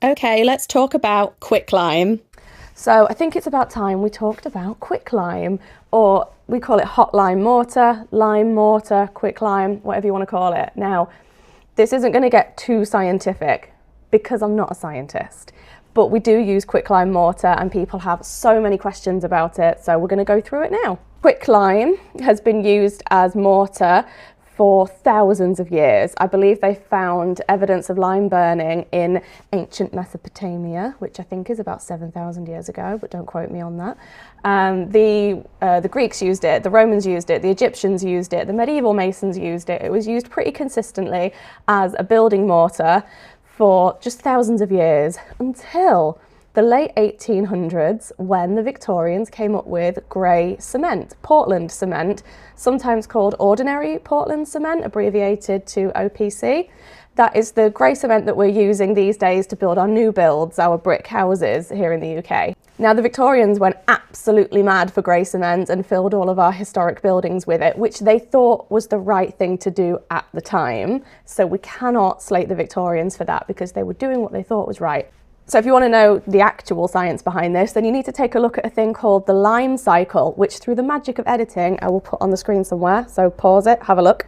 Okay, let's talk about quicklime. So I think it's about time we talked about quicklime, or we call it hot lime mortar, quicklime, whatever you want to call it. Now, this isn't going to get too scientific because I'm not a scientist, but we do use quicklime mortar and people have so many questions about it, so we're going to go through it now. Quicklime has been used as mortar for thousands of years. I believe they found evidence of lime burning in ancient Mesopotamia, which I think is about 7,000 years ago, but don't quote me on that. The Greeks used it, the Romans used it, the Egyptians used it, the medieval masons used it. It was used pretty consistently as a building mortar for just thousands of years until the late 1800s, when the Victorians came up with grey cement, Portland cement, sometimes called ordinary Portland cement, abbreviated to OPC. That is the grey cement that we're using these days to build our new builds, our brick houses here in the UK. Now, the Victorians went absolutely mad for grey cement and filled all of our historic buildings with it, which they thought was the right thing to do at the time. So we cannot slate the Victorians for that because they were doing what they thought was right. So if you want to know the actual science behind this, then you need to take a look at a thing called the lime cycle, which through the magic of editing, I will put on the screen somewhere. So pause it, have a look.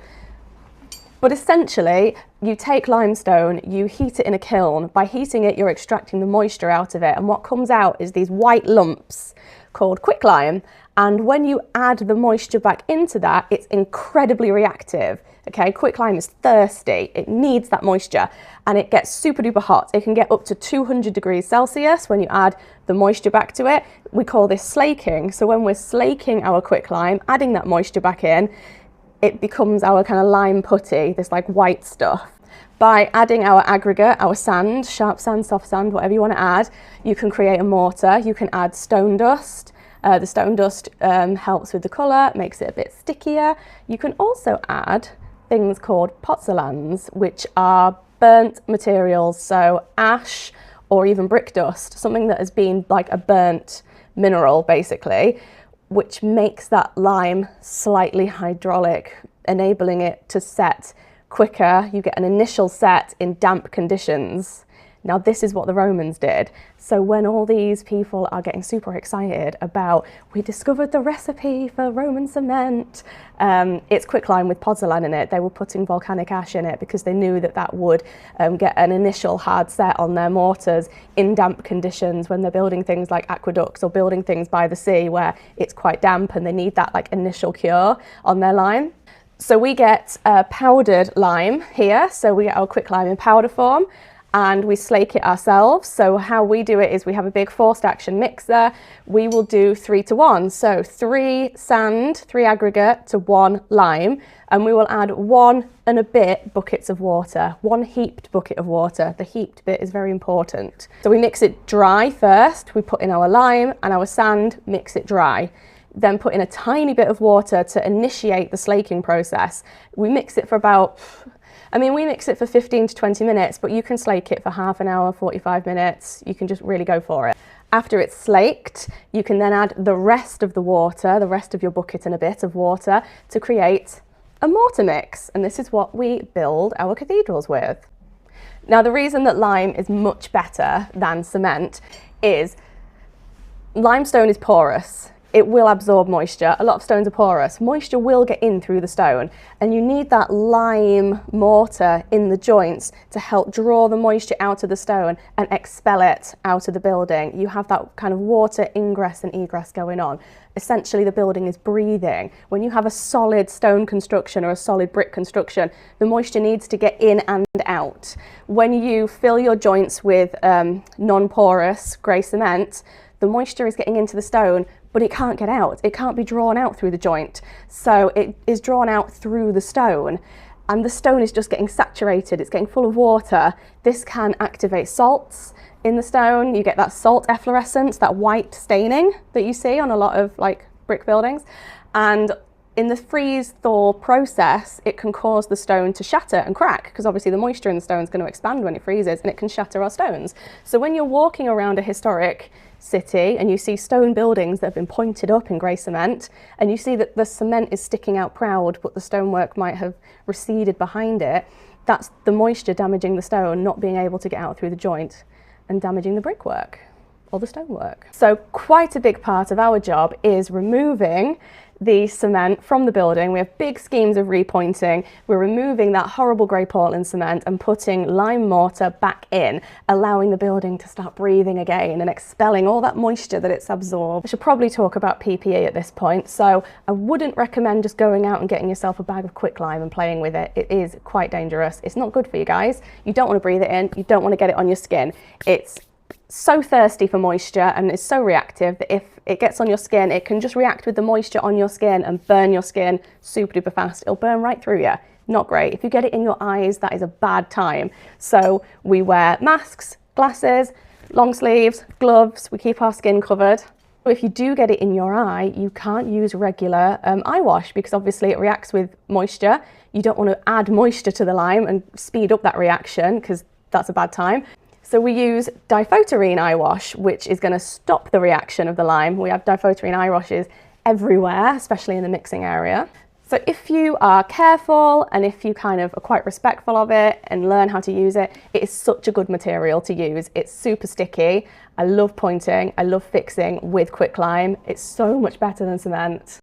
But essentially, you take limestone, you heat it in a kiln. By heating it, you're extracting the moisture out of it. And what comes out is these white lumps called quicklime. And when you add the moisture back into that, it's incredibly reactive. Okay, quicklime is thirsty, it needs that moisture, and it gets super duper hot. It can get up to 200 degrees Celsius when you add the moisture back to it. We call this slaking. So when we're slaking our quicklime, adding that moisture back in, it becomes our kind of lime putty, this like white stuff. By adding our aggregate, our sand, sharp sand, soft sand, whatever you want to add, you can create a mortar. You can add stone dust. The stone dust helps with the colour, makes it a bit stickier. You can also add things called pozzolans, which are burnt materials, so ash or even brick dust, something that has been like a burnt mineral basically, which makes that lime slightly hydraulic, enabling it to set quicker. You get an initial set in damp conditions. Now, this is what the Romans did. So when all these people are getting super excited about, we discovered the recipe for Roman cement, it's quicklime with pozzolan in it. They were putting volcanic ash in it because they knew that that would get an initial hard set on their mortars in damp conditions when they're building things like aqueducts or building things by the sea where it's quite damp and they need that like initial cure on their lime. So we get powdered lime here. So we get our quicklime in powder form, and we slake it ourselves. So how we do it is we have a big forced action mixer. We will do 3 to 1. So 3 sand, 3 aggregate to 1 lime, and we will add 1 and a bit buckets of water, 1 heaped bucket of water. The heaped bit is very important. So we mix it dry first. We put in our lime and our sand, mix it dry. Then put in a tiny bit of water to initiate the slaking process. We mix it for about, we mix it for 15 to 20 minutes, but you can slake it for half an hour, 45 minutes. You can just really go for it. After it's slaked, you can then add the rest of the water, the rest of your bucket and a bit of water to create a mortar mix. And this is what we build our cathedrals with. Now, the reason that lime is much better than cement is limestone is porous. It will absorb moisture. A lot of stones are porous. Moisture will get in through the stone, and you need that lime mortar in the joints to help draw the moisture out of the stone and expel it out of the building. You have that kind of water ingress and egress going on. Essentially, the building is breathing. When you have a solid stone construction or a solid brick construction, the moisture needs to get in and out. When you fill your joints with non-porous grey cement, the moisture is getting into the stone, but it can't get out. It can't be drawn out through the joint. So it is drawn out through the stone, and the stone is just getting saturated. It's getting full of water. This can activate salts in the stone. You get that salt efflorescence, that white staining that you see on a lot of like brick buildings. And in the freeze-thaw process, it can cause the stone to shatter and crack because obviously the moisture in the stone is going to expand when it freezes and it can shatter our stones. So when you're walking around a historic city and you see stone buildings that have been pointed up in grey cement and you see that the cement is sticking out proud but the stonework might have receded behind it, that's the moisture damaging the stone, not being able to get out through the joint. and damaging the brickwork or the stonework. So quite a big part of our job is removing the cement from the building. We have big schemes of repointing. We're removing that horrible grey Portland cement and putting lime mortar back in, allowing the building to start breathing again and expelling all that moisture that it's absorbed. I should probably talk about PPE at this point. So I wouldn't recommend just going out and getting yourself a bag of quicklime and playing with it. It is quite dangerous. It's not good for you guys. You don't want to breathe it in. You don't want to get it on your skin. It's so thirsty for moisture and it's so reactive that if it gets on your skin, it can just react with the moisture on your skin and burn your skin super duper fast. It'll burn right through you. Not great. If you get it in your eyes, that is a bad time. So we wear masks, glasses, long sleeves, gloves. We keep our skin covered. If you do get it in your eye, you can't use regular eye wash because obviously it reacts with moisture. You don't want to add moisture to the lime and speed up that reaction because that's a bad time. So we use diphoterine eye wash, which is going to stop the reaction of the lime. We have diphoterine eye washes everywhere, especially in the mixing area. So if you are careful and if you kind of are quite respectful of it and learn how to use it, it is such a good material to use. It's super sticky. I love pointing. I love fixing with quicklime. It's so much better than cement.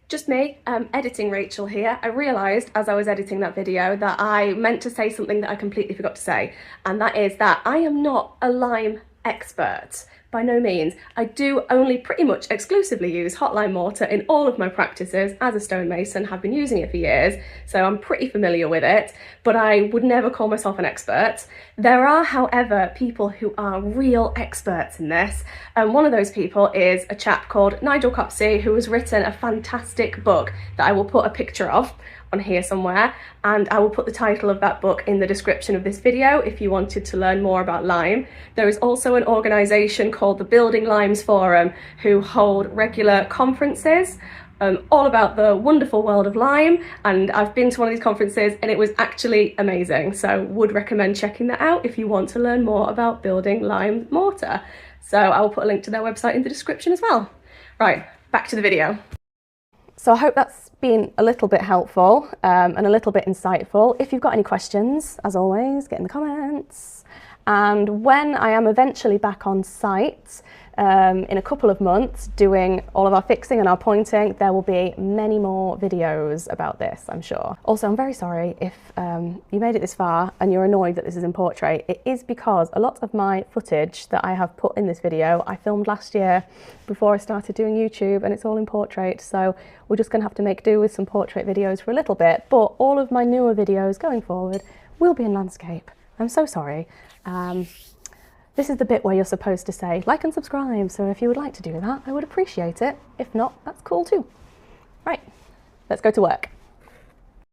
Just me, editing Rachel here. I realised as I was editing that video that I meant to say something that I completely forgot to say, and that is that I am not a lime expert. By no means. I do only pretty much exclusively use hot lime mortar in all of my practices as a stonemason, have been using it for years, so I'm pretty familiar with it, but I would never call myself an expert. There are, however, people who are real experts in this, and one of those people is a chap called Nigel Copsey, who has written a fantastic book that I will put a picture of on here somewhere, and I will put the title of that book in the description of this video if you wanted to learn more about lime. There is also an organisation called the Building Limes Forum who hold regular conferences all about the wonderful world of lime, and I've been to one of these conferences and it was actually amazing, so would recommend checking that out if you want to learn more about building lime mortar. So I will put a link to their website in the description as well. Right, back to the video. So I hope that's been a little bit helpful and a little bit insightful. If you've got any questions, as always, get in the comments. And when I am eventually back on site in a couple of months doing all of our fixing and our pointing, there will be many more videos about this, I'm sure. Also, I'm very sorry if you made it this far and you're annoyed that this is in portrait. It is because a lot of my footage that I have put in this video, I filmed last year before I started doing YouTube, and it's all in portrait. So we're just gonna have to make do with some portrait videos for a little bit, but all of my newer videos going forward will be in landscape. I'm so sorry. This is the bit where you're supposed to say like and subscribe, so if you would like to do that, I would appreciate it. If not, that's cool too. Right, let's go to work.